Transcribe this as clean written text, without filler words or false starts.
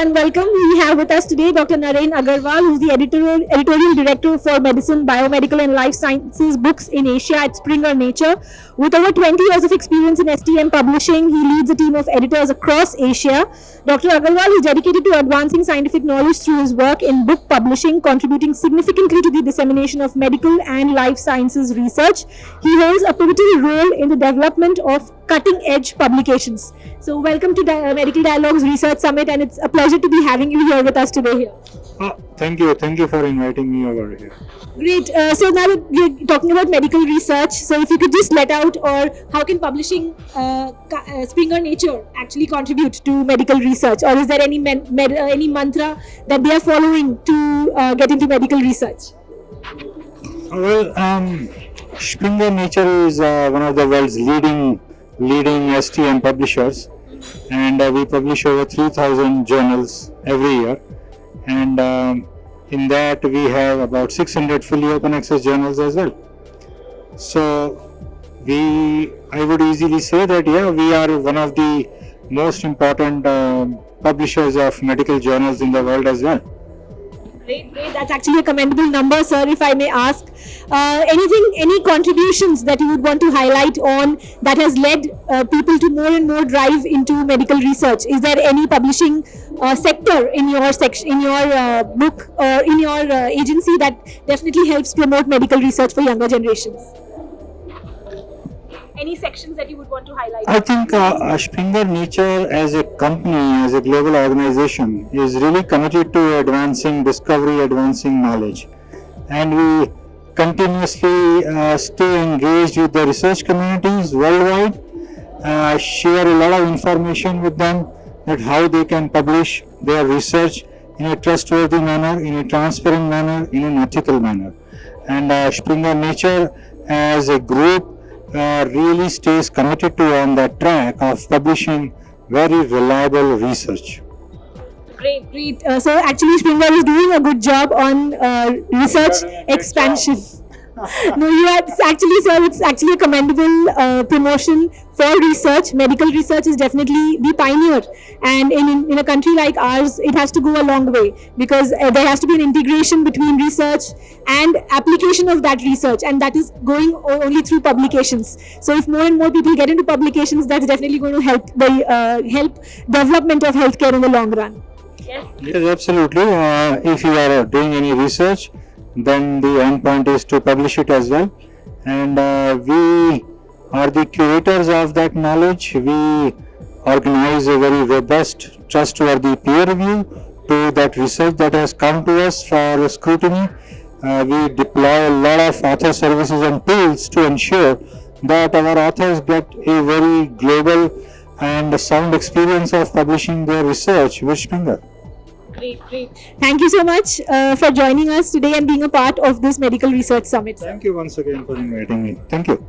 and welcome. We have with us today Dr. Naren Agarwal, who's the editorial director for Medicine, Biomedical and Life Sciences books in Asia at Springer Nature. With over 20 years of experience in STM publishing, he leads a team of editors across Asia. Dr. Agarwal is dedicated to advancing scientific knowledge through his work in book publishing, contributing significantly to the dissemination of medical and life sciences research. He holds a pivotal role in the development of cutting-edge publications. So welcome to Medical Dialogues Research Summit, and it's a pleasure to be having you here with us today here. Thank you for inviting me over here. Great. So now that we're talking about medical research, so if you could just let out, or how can publishing Springer Nature actually contribute to medical research, or is there any any mantra that they are following to get into medical research? Well, Springer Nature is one of the world's leading STM publishers, and we publish over 3,000 journals every year, and in that we have about 600 fully open access journals as well. So I would easily say that we are one of the most important publishers of medical journals in the world as well. Great. That's actually a commendable number, sir, if I may ask. Any contributions that you would want to highlight on that has led people to more and more drive into medical research? Is there any publishing sector in your book or in your agency that definitely helps promote medical research for younger generations? Any sections that you would want to highlight? I think Springer Nature as a company, as a global organization, is really committed to advancing discovery, advancing knowledge. And we continuously stay engaged with the research communities worldwide, share a lot of information with them that how they can publish their research in a trustworthy manner, in a transparent manner, in an ethical manner. And Springer Nature as a group really stays committed to on that track of publishing very reliable research. Great. So actually Springer is doing a good job on research expansion. No, it's actually a commendable promotion for research. Medical research is definitely the pioneer, and in a country like ours, it has to go a long way, because there has to be an integration between research and application of that research, and that is going only through publications. So if more and more people get into publications, that's definitely going to help the help development of healthcare in the long run. Yes, absolutely. If you are doing any research, then the end point is to publish it as well. And we are the curators of that knowledge. We organize a very robust, trustworthy peer review to that research that has come to us for scrutiny. We deploy a lot of author services and tools to ensure that our authors get a very global and sound experience of publishing their research with Springer. Great. Thank you so much for joining us today and being a part of this Medical Research Summit. Thank you once again for inviting me. Thank you.